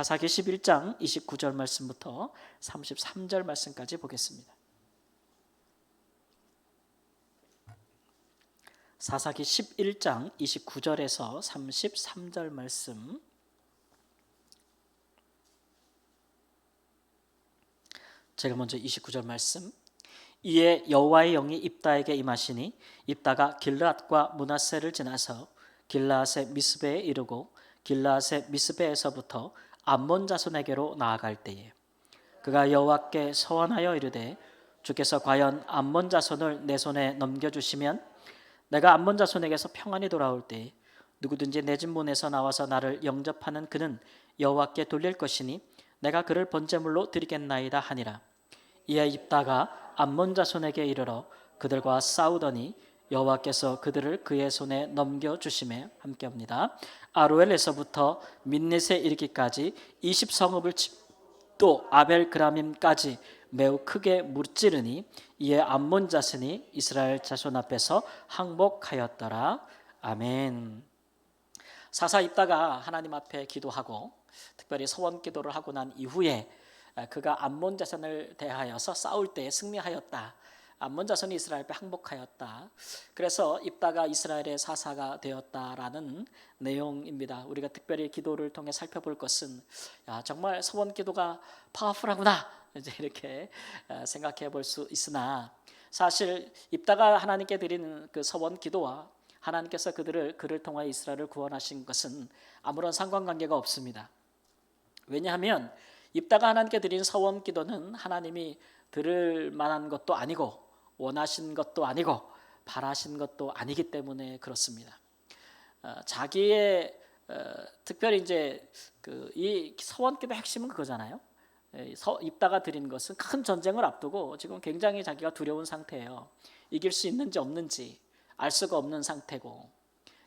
사사기 11장 29절 말씀부터 33절 말씀까지 보겠습니다. 사사기 11장 29절에서 33절 말씀. 제가 먼저 29절 말씀. 이에 여호와의 영이 입다에게 임하시니 입다가 길르앗과 므낫세를 지나서 길르앗의 미스베에 이르고 길르앗의 미스베에서부터 암몬 자손에게로 나아갈 때에 그가 여호와께 서원하여 이르되 주께서 과연 암몬 자손을 내 손에 넘겨주시면 내가 암몬 자손에게서 평안히 돌아올 때 누구든지 내 집 문에서 나와서 나를 영접하는 그는 여호와께 돌릴 것이니 내가 그를 번제물로 드리겠나이다 하니라. 이에 입다가 암몬 자손에게 이르러 그들과 싸우더니 여호와께서 그들을 그의 손에 넘겨주심에 함께합니다. 아로엘에서부터 민넷에 이르기까지 20성읍을 또 아벨그라밈까지 매우 크게 무찌르니 이에 암몬 자손이 이스라엘 자손 앞에서 항복하였더라. 아멘. 사사 입다가 하나님 앞에 기도하고 특별히 소원 기도를 하고 난 이후에 그가 암몬 자손을 대하여서 싸울 때 승리하였다. 암몬 자손이 이스라엘 앞에 항복하였다. 그래서 입다가 이스라엘의 사사가 되었다라는 내용입니다. 우리가 특별히 기도를 통해 살펴볼 것은 정말 소원 기도가 파워풀하구나 이제 이렇게 생각해 볼 수 있으나 사실 입다가 하나님께 드리는 그 소원 기도와 하나님께서 그를 통하여 이스라엘을 구원하신 것은 아무런 상관관계가 없습니다. 왜냐하면 입다가 하나님께 드린 소원 기도는 하나님이 들을 만한 것도 아니고 원하신 것도 아니고 바라신 것도 아니기 때문에 그렇습니다. 자기의 특별히 이제 이 소원기도 핵심은 그거잖아요. 입다가 드린 것은 큰 전쟁을 앞두고 지금 굉장히 자기가 두려운 상태예요. 이길 수 있는지 없는지 알 수가 없는 상태고,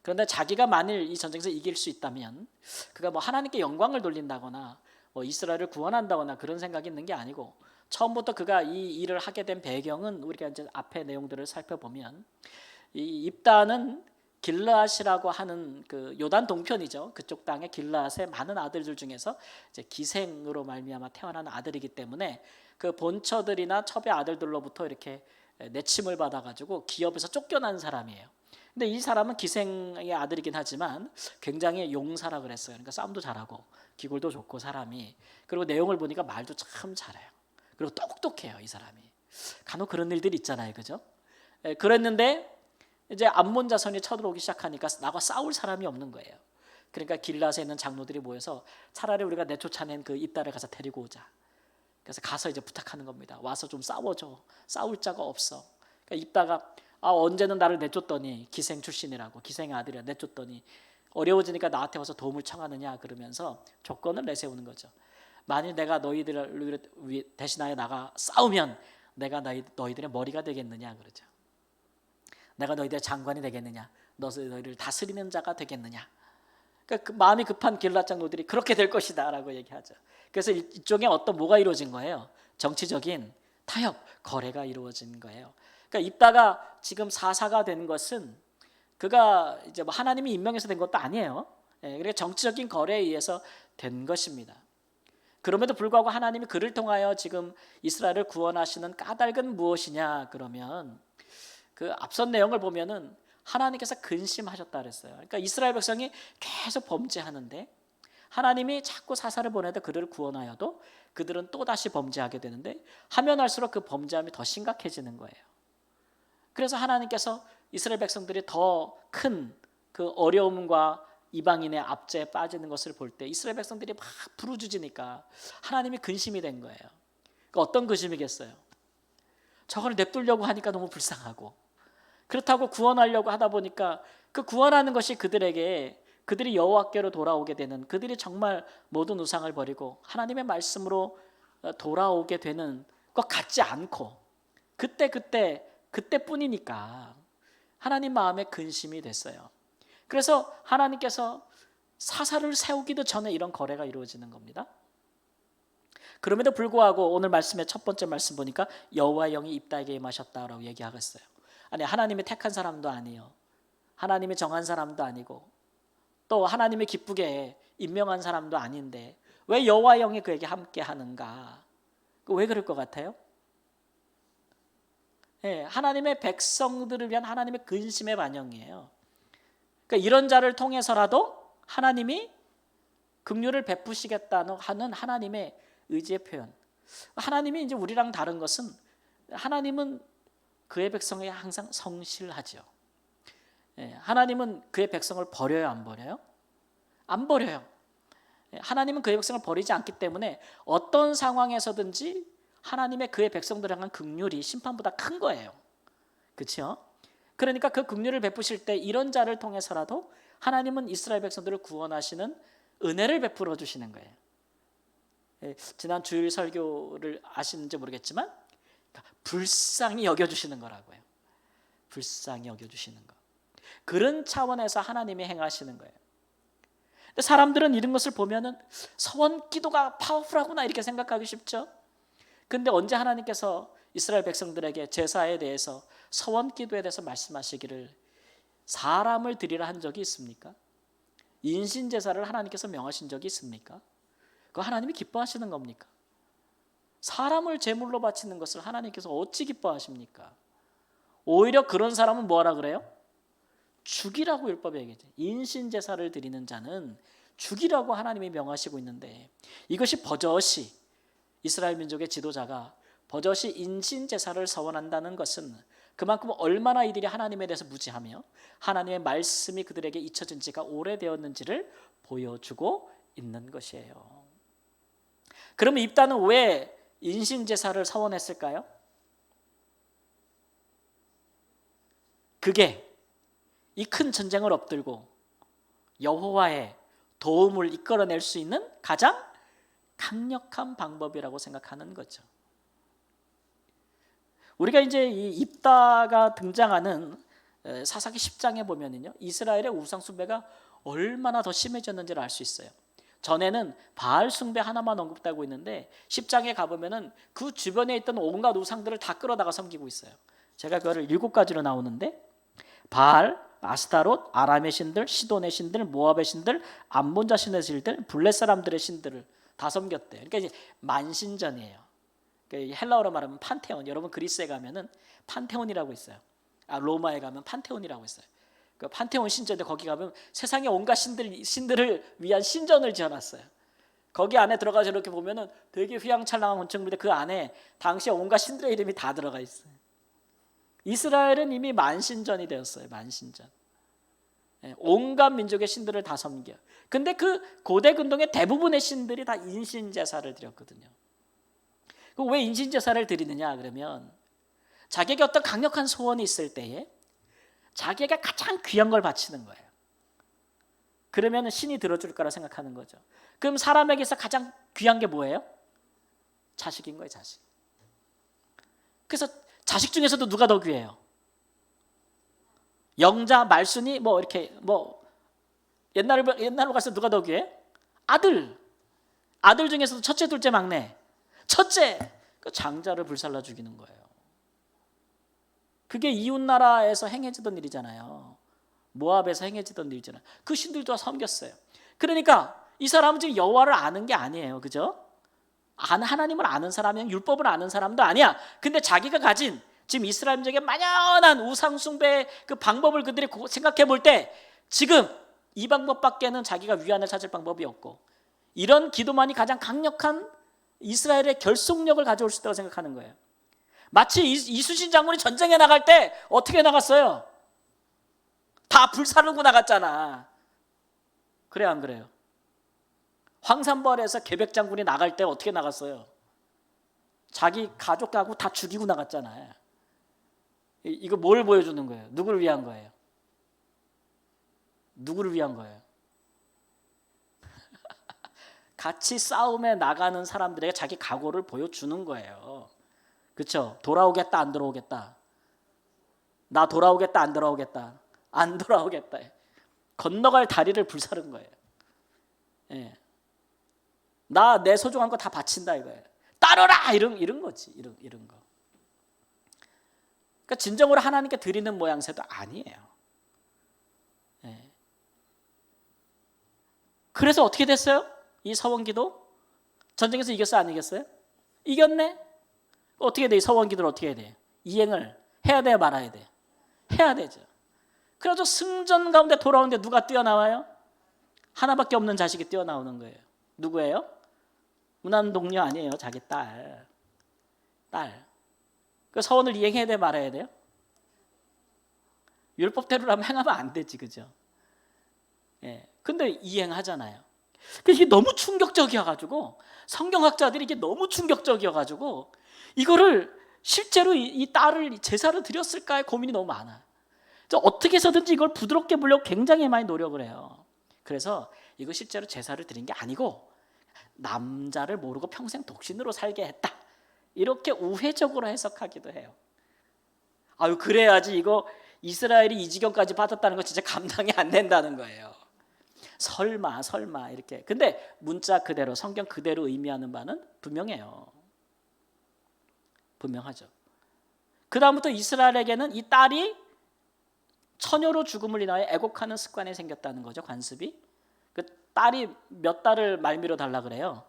그런데 자기가 만일 이 전쟁에서 이길 수 있다면 그가 뭐 하나님께 영광을 돌린다거나 뭐 이스라엘을 구원한다거나 그런 생각이 있는 게 아니고, 처음부터 그가 이 일을 하게 된 배경은 우리가 이제 앞에 내용들을 살펴보면 이 입다는 길르앗이라고 하는 그 요단 동편이죠. 그쪽 땅에 길르앗의 많은 아들들 중에서 이제 기생으로 말미암아 태어난 아들이기 때문에 그 본처들이나 첩의 아들들로부터 이렇게 내침을 받아가지고 기업에서 쫓겨난 사람이에요. 근데 이 사람은 기생의 아들이긴 하지만 굉장히 용사라 그랬어요. 그러니까 싸움도 잘하고 기골도 좋고 사람이, 그리고 내용을 보니까 말도 참 잘해요. 그리고 똑똑해요. 이 사람이 간혹 그런 일들이 있잖아요, 그죠? 그랬는데 이제 암몬 자손이 쳐들어오기 시작하니까 나와 싸울 사람이 없는 거예요. 그러니까 길르앗에 있는 장로들이 모여서 차라리 우리가 내쫓아낸 그 입다를 가서 데리고 오자. 그래서 가서 이제 부탁하는 겁니다. 와서 좀 싸워줘. 싸울 자가 없어. 그러니까 입다가 언제는 나를 내쫓더니, 기생 출신이라고, 기생의 아들이라 내쫓더니 어려워지니까 나한테 와서 도움을 청하느냐 그러면서 조건을 내세우는 거죠. 만일 내가 너희들을 대신하여 나가 싸우면 내가 너희들의 머리가 되겠느냐 그러죠. 내가 너희들의 장관이 되겠느냐, 너희를 다스리는 자가 되겠느냐. 그러니까 그 마음이 급한 길르앗 장로들이 그렇게 될 것이다 라고 얘기하죠. 그래서 이쪽에 뭐가 이루어진 거예요? 정치적인 타협, 거래가 이루어진 거예요. 그러니까 입다가 지금 사사가 된 것은 그가 이제 뭐 하나님이 임명해서 된 것도 아니에요. 그러니까 정치적인 거래에 의해서 된 것입니다. 그럼에도 불구하고 하나님이 그를 통하여 지금 이스라엘을 구원하시는 까닭은 무엇이냐 그러면 그 앞선 내용을 보면은 하나님께서 근심하셨다 그랬어요. 그러니까 이스라엘 백성이 계속 범죄하는데 하나님이 자꾸 사사를 보내도 그들을 구원하여도 그들은 또다시 범죄하게 되는데 하면 할수록 그 범죄함이 더 심각해지는 거예요. 그래서 하나님께서 이스라엘 백성들이 더 큰 그 어려움과 이방인의 압제에 빠지는 것을 볼 때 이스라엘 백성들이 막 부르짖으니까 하나님이 근심이 된 거예요. 그러니까 어떤 근심이겠어요? 저걸 냅두려고 하니까 너무 불쌍하고, 그렇다고 구원하려고 하다 보니까 그 구원하는 것이 그들이 여호와께로 돌아오게 되는, 그들이 정말 모든 우상을 버리고 하나님의 말씀으로 돌아오게 되는 것 같지 않고 그때뿐이니까 하나님 마음에 근심이 됐어요. 그래서 하나님께서 사사를 세우기도 전에 이런 거래가 이루어지는 겁니다. 그럼에도 불구하고 오늘 말씀의 첫 번째 말씀 보니까 여호와의 영이 입다에게 임하셨다라고 얘기하겠어요. 아니, 하나님이 택한 사람도 아니에요. 하나님이 정한 사람도 아니고 또 하나님이 기쁘게 임명한 사람도 아닌데 왜 여호와의 영이 그에게 함께 하는가? 왜 그럴 것 같아요? 예, 하나님의 백성들을 위한 하나님의 근심의 반영이에요. 그러니까 이런 자를 통해서라도 하나님이 긍휼을 베푸시겠다는 하는 하나님의 의지의 표현. 하나님이 이제 우리랑 다른 것은 하나님은 그의 백성에게 항상 성실하죠. 예, 하나님은 그의 백성을 버려요, 안 버려요? 안 버려요. 예, 하나님은 그의 백성을 버리지 않기 때문에 어떤 상황에서든지 하나님의 그의 백성들을 향한 긍휼이 심판보다 큰 거예요. 그렇죠? 그러니까 그 긍휼을 베푸실 때 이런 자를 통해서라도 하나님은 이스라엘 백성들을 구원하시는 은혜를 베풀어 주시는 거예요. 예, 지난 주일 설교를 아시는지 모르겠지만 불쌍히 여겨주시는 거라고요. 불쌍히 여겨주시는 거. 그런 차원에서 하나님이 행하시는 거예요. 근데 사람들은 이런 것을 보면은 서원 기도가 파워풀하구나 이렇게 생각하기 쉽죠. 근데 언제 하나님께서 이스라엘 백성들에게 제사에 대해서 서원 기도에 대해서 말씀하시기를 사람을 드리라 한 적이 있습니까? 인신 제사를 하나님께서 명하신 적이 있습니까? 그거 하나님이 기뻐하시는 겁니까? 사람을 제물로 바치는 것을 하나님께서 어찌 기뻐하십니까? 오히려 그런 사람은 뭐하라 그래요? 죽이라고 율법에 얘기하죠. 인신 제사를 드리는 자는 죽이라고 하나님이 명하시고 있는데 이것이 버젓이 이스라엘 민족의 지도자가 버젓이 인신 제사를 서원한다는 것은 그만큼 얼마나 이들이 하나님에 대해서 무지하며 하나님의 말씀이 그들에게 잊혀진 지가 오래되었는지를 보여주고 있는 것이에요. 그러면 입다는 왜 인신 제사를 서원했을까요? 그게 이 큰 전쟁을 엎들고 여호와의 도움을 이끌어낼 수 있는 가장 강력한 방법이라고 생각하는 거죠. 우리가 이제 이 입다가 등장하는 사사기 10장에 보면은요, 이스라엘의 우상 숭배가 얼마나 더 심해졌는지를 알 수 있어요. 전에는 바알 숭배 하나만 언급되고 있는데 10장에 가보면은 그 주변에 있던 온갖 우상들을 다 끌어다가 섬기고 있어요. 제가 그거를 7가지로 나오는데 바알, 아스타롯, 아람의 신들, 시돈의 신들, 모압의 신들, 암몬 자신의 신들, 블렛 사람들의 신들을 다 섬겼대요. 그러니까 이제 만신전이에요. 그러니까 헬라어로 말하면 판테온. 여러분 그리스에 가면은 판테온이라고 있어요. 로마에 가면 판테온이라고 있어요. 그 판테온 신전인데 거기 가면 세상의 온갖 신들을 위한 신전을 지어놨어요. 거기 안에 들어가서 이렇게 보면은 되게 휘황찬란한 건축물인데 그 안에 당시 온갖 신들의 이름이 다 들어가 있어요. 이스라엘은 이미 만신전이 되었어요. 만신전. 온갖 민족의 신들을 다 섬겨. 근데 그 고대 근동의 대부분의 신들이 다 인신 제사를 드렸거든요. 왜 인신 제사를 드리느냐 그러면 자기에게 어떤 강력한 소원이 있을 때에 자기에게 가장 귀한 걸 바치는 거예요. 그러면 신이 들어줄 거라 생각하는 거죠. 그럼 사람에게서 가장 귀한 게 뭐예요? 자식인 거예요, 자식. 그래서 자식 중에서도 누가 더 귀해요? 영자, 말순이 뭐 이렇게 뭐 옛날로 가서 누가 더 귀해? 아들. 아들 중에서도 첫째, 둘째, 막내. 첫째, 그 장자를 불살라 죽이는 거예요. 그게 이웃 나라에서 행해지던 일이잖아요. 모압에서 행해지던 일이잖아요. 그 신들도 섬겼어요. 그러니까 이 사람은 지금 여호와를 아는 게 아니에요, 그죠? 하나님을 아는 사람이 율법을 아는 사람도 아니야. 근데 자기가 가진 지금 이스라엘 민족의 만연한 우상 숭배의 그 방법을 그들이 생각해 볼 때 지금 이 방법밖에는 자기가 위안을 찾을 방법이 없고 이런 기도만이 가장 강력한 이스라엘의 결속력을 가져올 수 있다고 생각하는 거예요. 마치 이순신 장군이 전쟁에 나갈 때 어떻게 나갔어요? 다 불사르고 나갔잖아. 그래 안 그래요? 황산벌에서 계백 장군이 나갈 때 어떻게 나갔어요? 자기 가족하고 다 죽이고 나갔잖아요. 이거 뭘 보여주는 거예요? 누구를 위한 거예요? 누구를 위한 거예요? 같이 싸움에 나가는 사람들에게 자기 각오를 보여주는 거예요. 그렇죠? 돌아오겠다 안 돌아오겠다. 나 돌아오겠다 안 돌아오겠다. 안 돌아오겠다. 건너갈 다리를 불사른 거예요. 예. 나 내 소중한 거 다 바친다 이거예요. 따르라 이런 거지. 이런 거. 그러니까 진정으로 하나님께 드리는 모양새도 아니에요. 예. 그래서 어떻게 됐어요? 이 서원기도 전쟁에서 이겼어요, 안 이겼어요? 이겼네. 어떻게 돼? 서원 기도를 어떻게 해야 돼? 이행을 해야 돼, 말아야 돼? 해야 되죠. 그래서 승전 가운데 돌아오는데 누가 뛰어나와요? 하나밖에 없는 자식이 뛰어나오는 거예요. 누구예요? 문안동녀 아니에요. 자기 딸. 그 서원을 이행해야 돼, 말아야 돼요? 율법대로라면 행하면 안 되지, 그죠? 예. 근데 이행하잖아요. 이게 너무 충격적이어가지고 성경학자들이 이게 너무 충격적이어가지고 이거를 실제로 이 딸을 제사로 드렸을까의 고민이 너무 많아요. 어떻게 해서든지 이걸 부드럽게 보려고 굉장히 많이 노력을 해요. 그래서 이거 실제로 제사를 드린 게 아니고 남자를 모르고 평생 독신으로 살게 했다, 이렇게 우회적으로 해석하기도 해요. 아유, 그래야지 이거 이스라엘이 이 지경까지 받았다는 거 진짜 감당이 안 된다는 거예요. 설마 이렇게. 근데 문자 그대로, 성경 그대로 의미하는 바는 분명해요. 분명하죠. 그 다음부터 이스라엘에게는 이 딸이 처녀로 죽음을 인하여 애곡하는 습관이 생겼다는 거죠. 관습이. 그 딸이 몇 달을 말미로 달라 그래요.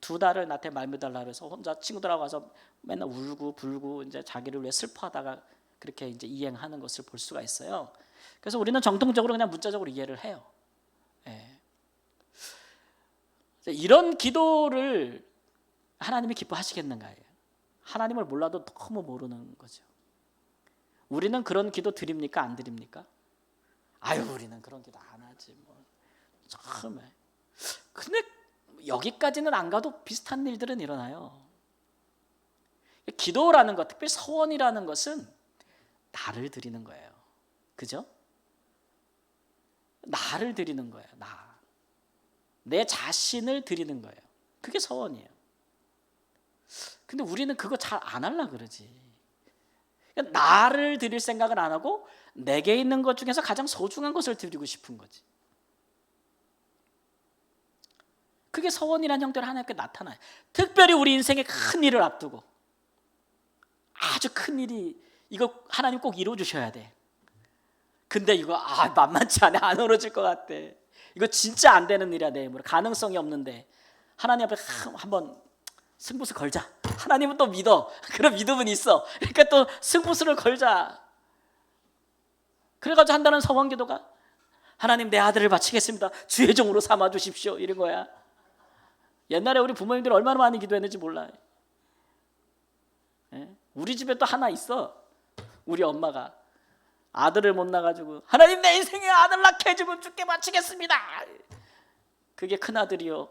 2달을 나한테 말미로 달라 그래서 혼자 친구들하고 와서 맨날 울고 불고 이제 자기를 위해 슬퍼하다가 그렇게 이제 이행하는 것을 볼 수가 있어요. 그래서 우리는 정통적으로 그냥 문자적으로 이해를 해요. 예. 이런 기도를 하나님이 기뻐하시겠는가요? 하나님을 몰라도 너무 모르는 거죠. 우리는 그런 기도 드립니까? 안 드립니까? 아유, 우리는 그런 기도 안 하지 뭐. 처음에. 근데 여기까지는 안 가도 비슷한 일들은 일어나요. 기도라는 것, 특별히 서원이라는 것은 나를 드리는 거예요. 그죠? 나를 드리는 거예요. 내 자신을 드리는 거예요. 그게 서원이에요. 근데 우리는 그거 잘 안 하려고 그러지. 나를 드릴 생각을 안 하고 내게 있는 것 중에서 가장 소중한 것을 드리고 싶은 거지. 그게 서원이라는 형태로 하나님께 나타나요. 특별히 우리 인생의 큰 일을 앞두고, 아주 큰 일이, 이거 하나님 꼭 이루어 주셔야 돼. 근데 이거 만만치 않아. 안 이루어질 것 같아. 이거 진짜 안 되는 일이야. 내 힘으로 가능성이 없는데 하나님 앞에 한번 승부수 걸자. 하나님은 또 믿어. 그런 믿음은 있어. 그러니까 또 승부수를 걸자. 그래가지고 한다는 서원 기도가, 하나님 내 아들을 바치겠습니다. 주의 종으로 삼아 주십시오. 이런 거야. 옛날에 우리 부모님들이 얼마나 많이 기도했는지 몰라요. 예? 우리 집에 또 하나 있어. 우리 엄마가 아들을 못 낳아가지고, 하나님 내 인생에 아들 낳게 해주면 주께 바치겠습니다. 그게 큰아들이요.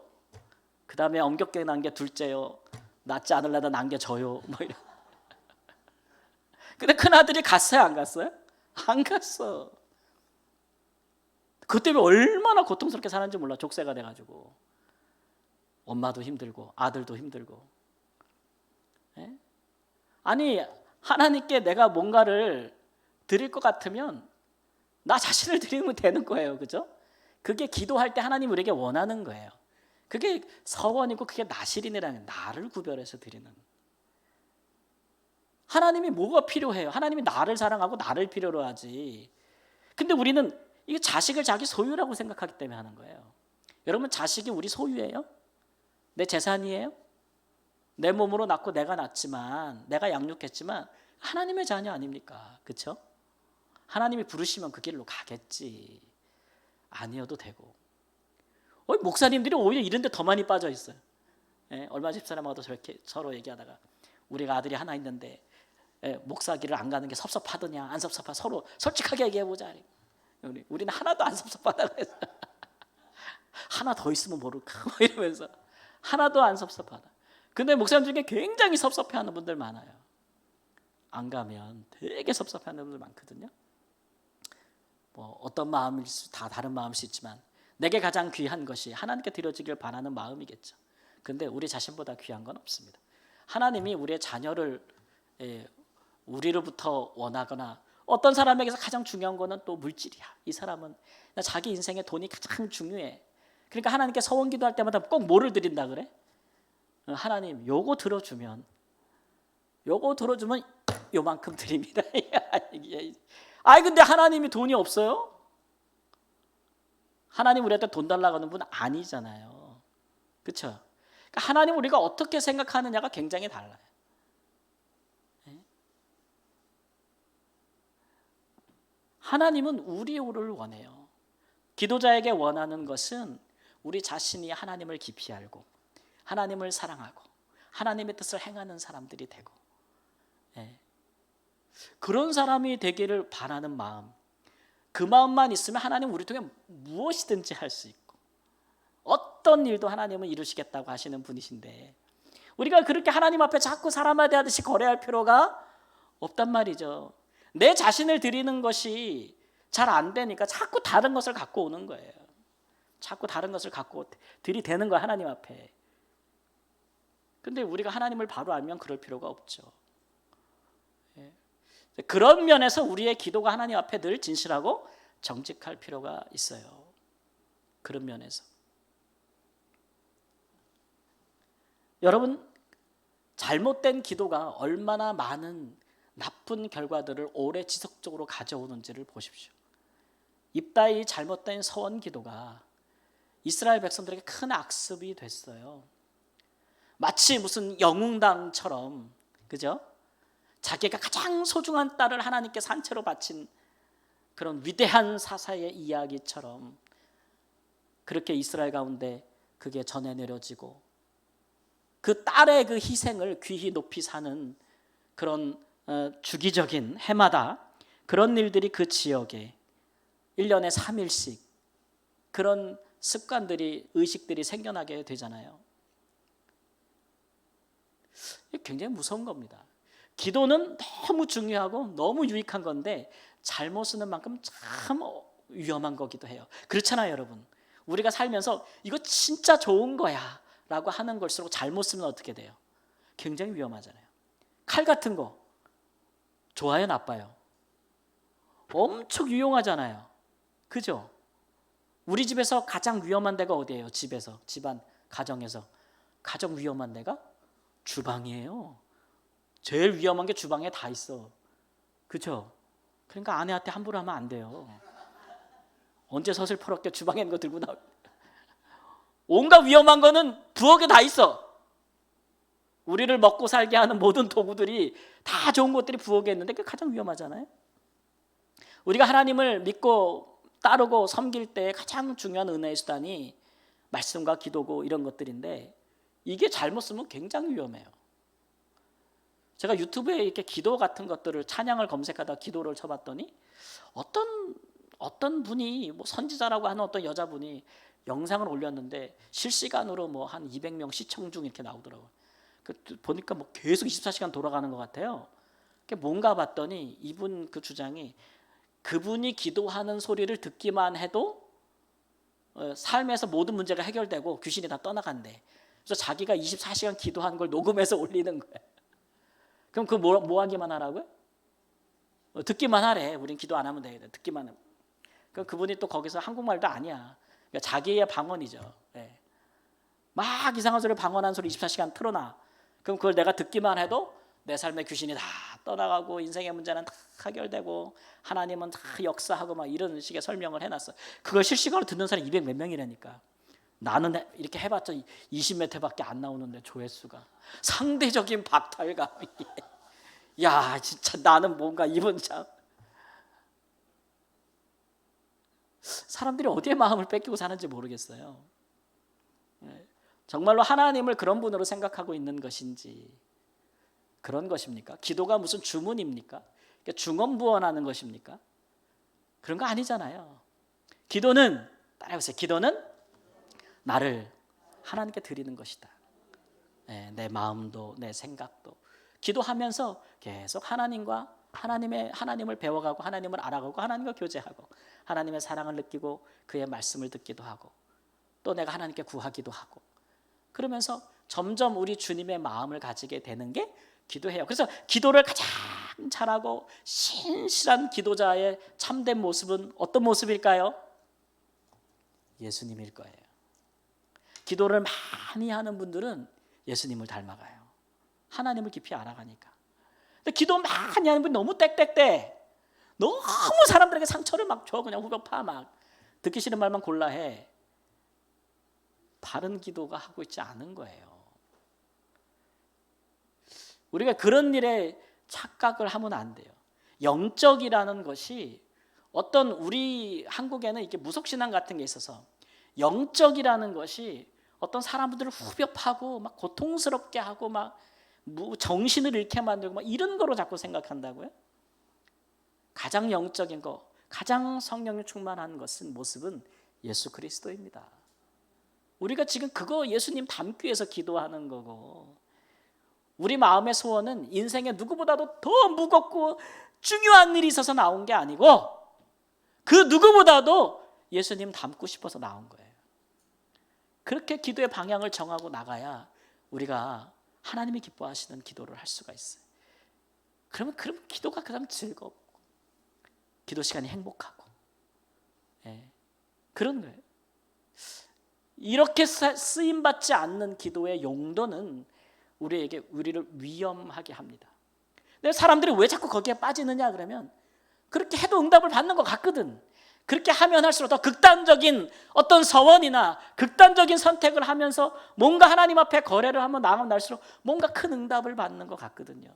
그 다음에 엄격하게 난 게 둘째요. 낳지 않으려다 난 게 저요. 뭐 이런. 근데 큰아들이 갔어요, 안 갔어요? 안 갔어. 그것 때문에 얼마나 고통스럽게 사는지 몰라. 족쇄가 돼가지고 엄마도 힘들고 아들도 힘들고. 예? 아니, 하나님께 내가 뭔가를 드릴 것 같으면 나 자신을 드리면 되는 거예요. 그죠? 그게 기도할 때 하나님 우리에게 원하는 거예요. 그게 서원이고 그게 나실인이라는, 나를 구별해서 드리는. 하나님이 뭐가 필요해요? 하나님이 나를 사랑하고 나를 필요로 하지. 근데 우리는 이 자식을 자기 소유라고 생각하기 때문에 하는 거예요. 여러분, 자식이 우리 소유예요? 내 재산이에요? 내 몸으로 낳고 내가 낳지만, 내가 양육했지만 하나님의 자녀 아닙니까? 그렇죠? 하나님이 부르시면 그 길로 가겠지. 아니어도 되고. 목사님들이 오히려 이런 데 더 많이 빠져 있어요. 예, 얼마 집사람하고도 저렇게 서로 얘기하다가, 우리가 아들이 하나 있는데 목사 길을 안 가는 게 섭섭하더냐 안 섭섭하, 서로 솔직하게 얘기해보자. 우리는 하나도 안 섭섭하다고 해서 하나 더 있으면 모를까 이러면서 하나도 안 섭섭하다. 근데 목사님 중에 굉장히 섭섭해하는 분들 많아요. 안 가면 되게 섭섭해하는 분들 많거든요. 뭐 어떤 마음일 다 다른 마음일 수 있지만 내게 가장 귀한 것이 하나님께 드려지길 바라는 마음이겠죠. 근데 우리 자신보다 귀한 건 없습니다. 하나님이 우리의 자녀를 우리로부터 원하거나, 어떤 사람에게서 가장 중요한 거는 또 물질이야. 이 사람은 자기 인생에 돈이 가장 중요해. 그러니까 하나님께 서원 기도할 때마다 꼭 뭐를 드린다 그래? 하나님 요거 들어주면 요만큼 드립니다. 근데 하나님이 돈이 없어요? 하나님 우리한테 돈 달라고 하는 분 아니잖아요. 그렇죠? 그러니까 하나님 우리가 어떻게 생각하느냐가 굉장히 달라요. 하나님은 우리를 원해요. 기도자에게 원하는 것은 우리 자신이 하나님을 깊이 알고 하나님을 사랑하고 하나님의 뜻을 행하는 사람들이 되고, 그런 사람이 되기를 바라는 마음, 그 마음만 있으면 하나님 우리 통해 무엇이든지 할 수 있고 어떤 일도 하나님은 이루시겠다고 하시는 분이신데, 우리가 그렇게 하나님 앞에 자꾸 사람에 대하듯이 거래할 필요가 없단 말이죠. 내 자신을 드리는 것이 잘 안 되니까 자꾸 다른 것을 갖고 오는 거예요. 자꾸 다른 것을 갖고 들이대는 거야, 하나님 앞에. 근데 우리가 하나님을 바로 알면 그럴 필요가 없죠. 그런 면에서 우리의 기도가 하나님 앞에 늘 진실하고 정직할 필요가 있어요. 그런 면에서. 여러분, 잘못된 기도가 얼마나 많은 나쁜 결과들을 오래 지속적으로 가져오는지를 보십시오. 입다의 잘못된 서원 기도가 이스라엘 백성들에게 큰 악습이 됐어요. 마치 무슨 영웅당처럼, 그죠? 자기가 가장 소중한 딸을 하나님께 산채로 바친 그런 위대한 사사의 이야기처럼 그렇게 이스라엘 가운데 그게 전해 내려지고, 그 딸의 그 희생을 귀히 높이 사는 그런 주기적인 해마다 그런 일들이 그 지역에 1년에 3일씩 그런 습관들이, 의식들이 생겨나게 되잖아요. 굉장히 무서운 겁니다. 기도는 너무 중요하고 너무 유익한 건데 잘못 쓰는 만큼 참 위험한 거기도 해요. 그렇잖아요, 여러분. 우리가 살면서 이거 진짜 좋은 거야 라고 하는 걸수록 잘못 쓰면 어떻게 돼요? 굉장히 위험하잖아요. 칼 같은 거 좋아요, 나빠요? 엄청 유용하잖아요. 그죠? 우리 집에서 가장 위험한 데가 어디예요? 집에서, 집안, 가정에서 가장 위험한 데가 주방이에요. 제일 위험한 게 주방에 다 있어. 그죠? 그러니까 아내한테 함부로 하면 안 돼요. 언제 서슬퍼렇게 주방에 있는 거 들고 나올, 온갖 위험한 거는 부엌에 다 있어. 우리를 먹고 살게 하는 모든 도구들이 다 좋은 것들이 부엌에 있는데 그게 가장 위험하잖아요. 우리가 하나님을 믿고 따르고 섬길 때 가장 중요한 은혜의 수단이 말씀과 기도고 이런 것들인데, 이게 잘못 쓰면 굉장히 위험해요. 제가 유튜브에 이렇게 기도 같은 것들을, 찬양을 검색하다 기도를 쳐봤더니 어떤 분이 뭐 선지자라고 하는 어떤 여자분이 영상을 올렸는데 실시간으로 뭐 한 200명 시청 중 이렇게 나오더라고요. 보니까 뭐 계속 24시간 돌아가는 것 같아요. 뭔가 봤더니 이분 그 주장이, 그분이 기도하는 소리를 듣기만 해도 삶에서 모든 문제가 해결되고 귀신이 다 떠나간대. 그래서 자기가 24시간 기도하는 걸 녹음해서 올리는 거예요. 그럼 그 뭐 하기만 하라고요? 듣기만 하래. 우린 기도 안 하면 돼. 듣기만 해. 그럼 그분이 또 거기서 한국말도 아니야. 그러니까 자기의 방언이죠. 네. 막 이상한 소리, 방언한 소리 24시간 틀어놔. 그럼 그걸 내가 듣기만 해도 내 삶의 귀신이 다 떠나가고 인생의 문제는 다 해결되고 하나님은 다 역사하고 막 이런 식의 설명을 해놨어. 그걸 실시간으로 듣는 사람이 200 몇 명이라니까. 나는 이렇게 해봤자 20몇 회밖에 안 나오는데 조회수가. 상대적인 박탈감이. 야, 진짜 나는 뭔가 이분 참. 사람들이 어디에 마음을 뺏기고 사는지 모르겠어요. 정말로 하나님을 그런 분으로 생각하고 있는 것인지, 그런 것입니까? 기도가 무슨 주문입니까? 중언부언하는 것입니까? 그런 거 아니잖아요. 기도는, 따라해보세요. 기도는 나를 하나님께 드리는 것이다. 내 마음도 내 생각도 기도하면서 계속 하나님을 배워가고 하나님을 알아가고 하나님과 교제하고 하나님의 사랑을 느끼고 그의 말씀을 듣기도 하고 또 내가 하나님께 구하기도 하고, 그러면서 점점 우리 주님의 마음을 가지게 되는 게 기도해요. 그래서 기도를 가장 잘하고 신실한 기도자의 참된 모습은 어떤 모습일까요? 예수님일 거예요. 기도를 많이 하는 분들은 예수님을 닮아가요. 하나님을 깊이 알아가니까. 근데 기도 많이 하는 분이 너무 땡땡땡, 너무 사람들에게 상처를 막 줘. 그냥 후벼 파. 막 듣기 싫은 말만 골라 해. 바른 기도가 하고 있지 않은 거예요. 우리가 그런 일에 착각을 하면 안 돼요. 영적이라는 것이 어떤 우리 한국에는 이렇게 무속신앙 같은 게 있어서 영적이라는 것이 어떤 사람들을 후벼파고 막 고통스럽게 하고 막 정신을 잃게 만들고 막 이런 거로 자꾸 생각한다고요. 가장 영적인 거, 가장 성령이 충만한 것은 모습은 예수 그리스도입니다. 우리가 지금 그거 예수님 닮기 위해서 기도하는 거고, 우리 마음의 소원은 인생에 누구보다도 더 무겁고 중요한 일이 있어서 나온 게 아니고 그 누구보다도 예수님 닮고 싶어서 나온 거예요. 그렇게 기도의 방향을 정하고 나가야 우리가 하나님이 기뻐하시는 기도를 할 수가 있어요. 그러면 기도가 그다음 즐겁고 기도 시간이 행복하고, 그런 거예요. 이렇게 쓰임받지 않는 기도의 용도는 우리를 위험하게 합니다. 근데 사람들이 왜 자꾸 거기에 빠지느냐 그러면 그렇게 해도 응답을 받는 것 같거든. 그렇게 하면 할수록 더 극단적인 어떤 서원이나 극단적인 선택을 하면서 뭔가 하나님 앞에 거래를 하면 나가면 날수록 뭔가 큰 응답을 받는 것 같거든요.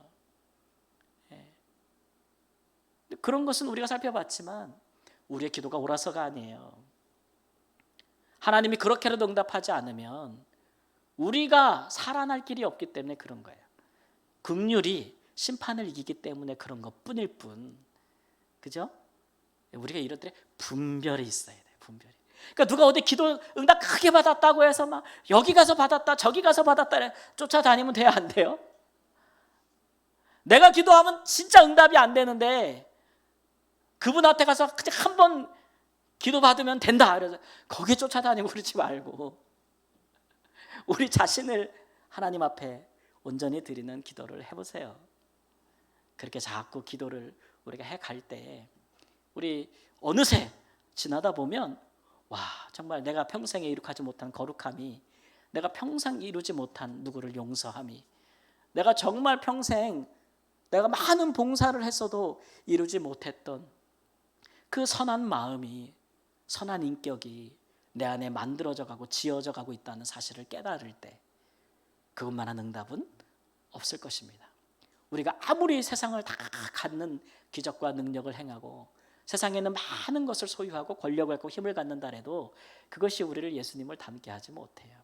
그런 것은 우리가 살펴봤지만 우리의 기도가 옳아서가 아니에요. 하나님이 그렇게라도 응답하지 않으면 우리가 살아날 길이 없기 때문에 그런 거예요. 긍휼이 심판을 이기기 때문에 그런 것뿐일 뿐. 그죠? 우리가 이럴 때 분별이 있어야 돼요. 분별이. 그러니까 누가 어디 기도 응답 크게 받았다고 해서 막 여기 가서 받았다 저기 가서 받았다 쫓아다니면 돼요? 안 돼요? 내가 기도하면 진짜 응답이 안 되는데 그분한테 가서 그냥 한 번 기도 받으면 된다. 그래서 거기 쫓아다니고 그러지 말고 우리 자신을 하나님 앞에 온전히 드리는 기도를 해보세요. 그렇게 자꾸 기도를 우리가 해갈 때 우리 어느새 지나다 보면 와, 정말 내가 평생에 이룩하지 못한 거룩함이, 내가 평생 이루지 못한 누구를 용서함이, 내가 정말 평생 내가 많은 봉사를 했어도 이루지 못했던 그 선한 마음이, 선한 인격이 내 안에 만들어져 가고 지어져 가고 있다는 사실을 깨달을 때 그것만한 응답은 없을 것입니다. 우리가 아무리 세상을 다 갖는 기적과 능력을 행하고 세상에는 많은 것을 소유하고 권력을 갖고 힘을 갖는다 해도 그것이 우리를 예수님을 닮게 하지 못해요.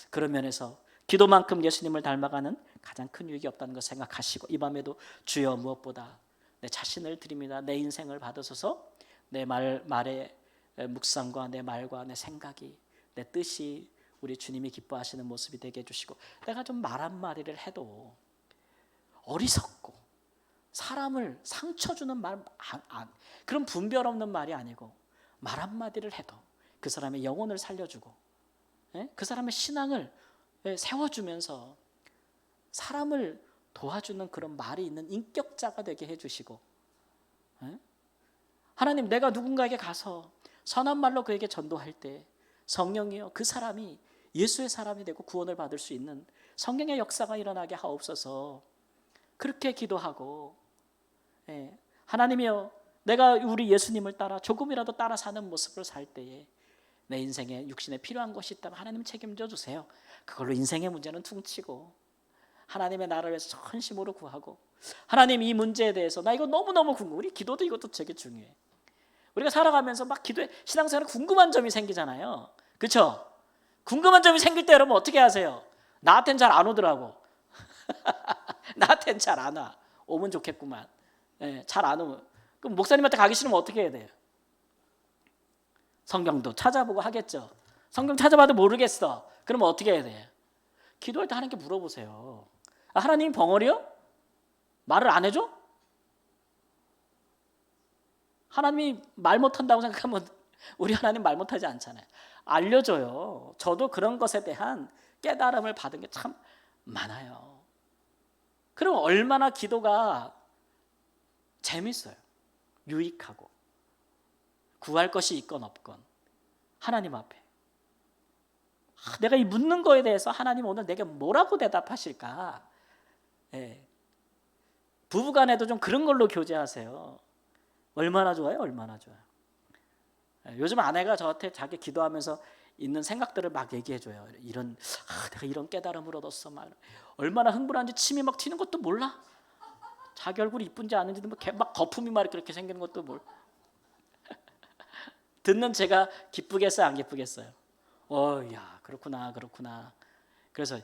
그런 면에서 기도만큼 예수님을 닮아가는 가장 큰 유익이 없다는 것 생각하시고 이 밤에도 주여 무엇보다 내 자신을 드립니다. 내 인생을 받으소서. 내 말의 묵상과 내 말과 내 생각이, 내 뜻이 우리 주님이 기뻐하시는 모습이 되게 해주시고, 내가 좀 말 한마디를 해도 어리석고 사람을 상처 주는 말, 그런 분별 없는 말이 아니고 말 한마디를 해도 그 사람의 영혼을 살려주고 그 사람의 신앙을 세워주면서 사람을 도와주는 그런 말이 있는 인격자가 되게 해주시고, 하나님, 내가 누군가에게 가서 선한 말로 그에게 전도할 때 성령이여 그 사람이 예수의 사람이 되고 구원을 받을 수 있는 성령의 역사가 일어나게 하옵소서. 그렇게 기도하고, 하나님이여 내가 우리 예수님을 따라 조금이라도 따라 사는 모습을 살 때에 내 인생에 육신에 필요한 것이 있다면 하나님 책임져 주세요. 그걸로 인생의 문제는 퉁치고 하나님의 나라를 위해서 전심으로 구하고, 하나님 이 문제에 대해서 나 이거 너무너무 궁금해. 우리 기도도 이것도 되게 중요해. 우리가 살아가면서 막 기도에 신앙생활에 궁금한 점이 생기잖아요. 그렇죠? 궁금한 점이 생길 때 여러분 어떻게 하세요? 나한테는 잘 안 오더라고. 나한테는 잘 안 와. 오면 좋겠구만. 잘 안 오면. 그럼 목사님한테 가기 싫으면 어떻게 해야 돼요? 성경도 찾아보고 하겠죠. 성경 찾아봐도 모르겠어. 그러면 어떻게 해야 돼요? 기도할 때 하나님께 물어보세요. 하나님 벙어리요? 말을 안 해줘? 하나님이 말 못한다고 생각하면 우리 하나님 말 못하지 않잖아요. 알려줘요. 저도 그런 것에 대한 깨달음을 받은 게 참 많아요. 그럼 얼마나 기도가 재밌어요. 유익하고 구할 것이 있건 없건 하나님 앞에 내가 이 묻는 거에 대해서 하나님 오늘 내게 뭐라고 대답하실까? 부부간에도 좀 그런 걸로 교제하세요. 얼마나 좋아요? 얼마나 좋아요. 요즘 아내가 저한테 자기 기도하면서 있는 생각들을 막 얘기해줘요. 내가 이런 깨달음을 얻었어. 막 얼마나 흥분한지 침이 막 튀는 것도 몰라. 자기 얼굴이 이쁜지 아닌지도 막 거품이 막 이렇게 생기는 것도 몰라. 듣는 제가 기쁘겠어요, 안 기쁘겠어요? 야, 그렇구나. 그래서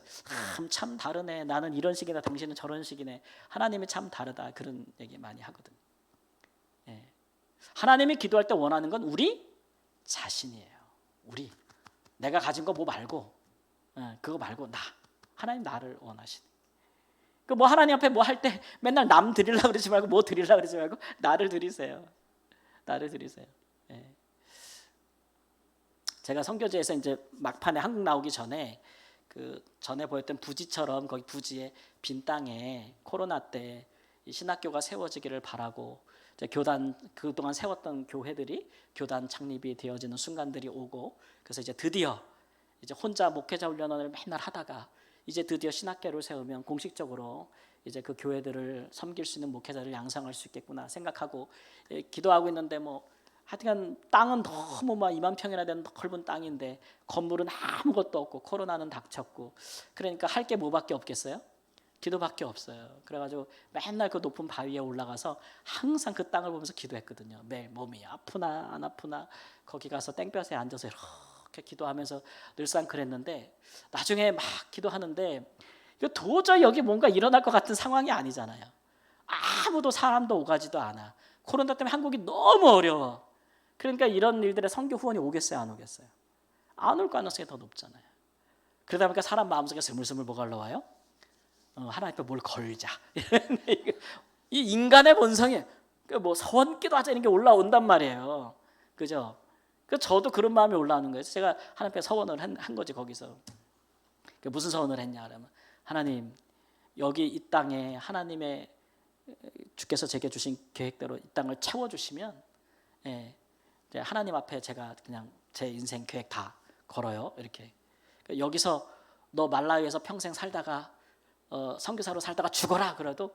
참 다르네. 나는 이런 식이다, 당신은 저런 식이네. 하나님이 참 다르다. 그런 얘기 많이 하거든요. 예. 하나님이 기도할 때 원하는 건 우리 자신이에요. 내가 가진 거 뭐 말고, 그거 말고 하나님 나를 원하시네. 뭐 하나님 앞에 뭐 할 때 맨날 남 드리려고 그러지 말고 뭐 드리려고 그러지 말고 나를 드리세요. 예. 제가 선교제에서 이제 막판에 한국 나오기 전에 그 전에 보였던 부지처럼 거기 부지의 빈 땅에 코로나 때 신학교가 세워지기를 바라고 이제 교단 그동안 세웠던 교회들이 교단 창립이 되어지는 순간들이 오고 그래서 이제 드디어 이제 혼자 목회자 훈련을 맨날 하다가 이제 드디어 신학교를 세우면 공식적으로 이제 그 교회들을 섬길 수 있는 목회자를 양성할 수 있겠구나 생각하고 기도하고 있는데 뭐 하여튼 땅은 너무 막 2만 평이나 되는 넓은 땅인데 건물은 아무것도 없고 코로나는 닥쳤고 그러니까 할 게 뭐밖에 없겠어요? 기도밖에 없어요. 그래가지고 맨날 그 높은 바위에 올라가서 항상 그 땅을 보면서 기도했거든요. 매일 몸이 아프나 안 아프나 거기 가서 땡볕에 앉아서 이렇게 기도하면서 늘상 그랬는데 나중에 막 기도하는데 이거 도저히 여기 뭔가 일어날 것 같은 상황이 아니잖아요. 아무도 사람도 오가지도 않아. 코로나 때문에 한국이 너무 어려워. 그러니까 이런 일들에 선교 후원이 오겠어요, 안 오겠어요? 안 올 가능성이 더 높잖아요. 그러다 보니까 사람 마음속에 스물스물 뭐가 올라와요? 하나님 앞에 뭘 걸자. 이 인간의 본성이 뭐 서원기도 하자 이런 게 올라온단 말이에요. 그죠? 그 저도 그런 마음이 올라오는 거예요. 제가 하나님 앞에 서원을 한 거지 거기서. 무슨 서원을 했냐 그러면 하나님 여기 이 땅에 하나님의 주께서 제게 주신 계획대로 이 땅을 채워주시면 이제 하나님 앞에 제가 그냥 제 인생 계획 다 걸어요. 이렇게 여기서 너 말라위에서 평생 살다가 선교사로 살다가 죽어라 그래도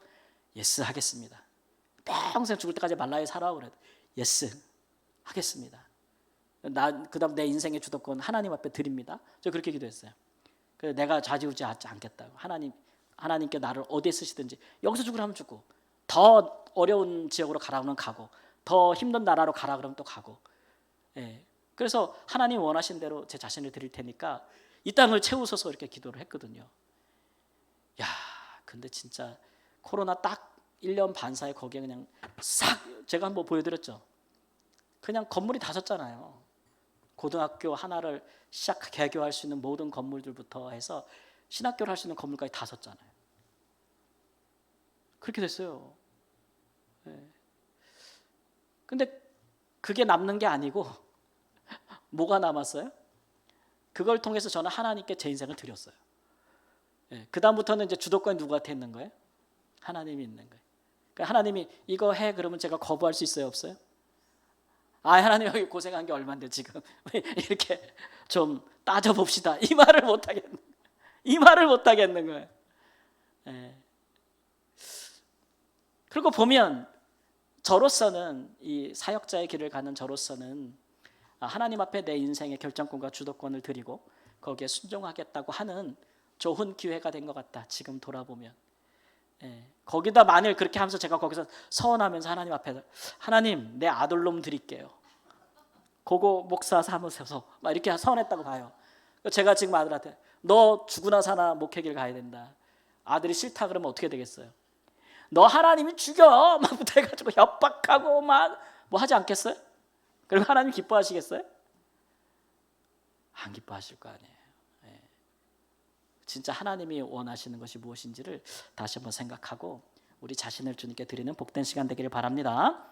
예스 하겠습니다. 평생 죽을 때까지 말라위에 살아 그래도 예스 하겠습니다. 그다음 내 인생의 주도권 하나님 앞에 드립니다. 저 그렇게 기도했어요. 그래서 내가 좌지우지하지 않겠다고 하나님께 나를 어디에 쓰시든지 여기서 죽으라면 죽고 더 어려운 지역으로 가라 그러면 가고 더 힘든 나라로 가라 그러면 또 가고 그래서 하나님 원하신 대로 제 자신을 드릴 테니까 이 땅을 채우소서 이렇게 기도를 했거든요. 야, 근데 진짜 코로나 딱 1년 반 사이 거기에 그냥 싹 제가 한번 보여드렸죠. 그냥 건물이 다 섰잖아요. 고등학교 하나를 개교할 수 있는 모든 건물들부터 해서 신학교를 할 수 있는 건물까지 다 섰잖아요. 그렇게 됐어요. 근데 그게 남는 게 아니고 뭐가 남았어요? 그걸 통해서 저는 하나님께 제 인생을 드렸어요. 그 다음부터는 이제 주도권이 누구한테 있는 거예요? 하나님이 있는 거예요. 그러니까 하나님이 이거 해 그러면 제가 거부할 수 있어요, 없어요? 하나님 여기 고생한 게 얼마인데 지금 이렇게 좀 따져봅시다. 이 말을 못 하겠는 거예요. 그리고 보면 저로서는 이 사역자의 길을 가는 저로서는 하나님 앞에 내 인생의 결정권과 주도권을 드리고 거기에 순종하겠다고 하는 좋은 기회가 된 것 같다. 지금 돌아보면 거기다 만일 그렇게 하면서 제가 거기서 서원하면서 하나님 앞에 하나님 내 아들놈 드릴게요. 고고 목사 사무소서 막 이렇게 서원했다고 봐요. 제가 지금 아들한테 너 죽으나 사나 목회길 가야 된다. 아들이 싫다 그러면 어떻게 되겠어요? 너 하나님이 죽여 막 해가지고 협박하고 막 뭐 하지 않겠어요? 그리고 하나님 기뻐하시겠어요? 안 기뻐하실 거 아니에요. 진짜 하나님이 원하시는 것이 무엇인지를 다시 한번 생각하고 우리 자신을 주님께 드리는 복된 시간 되기를 바랍니다.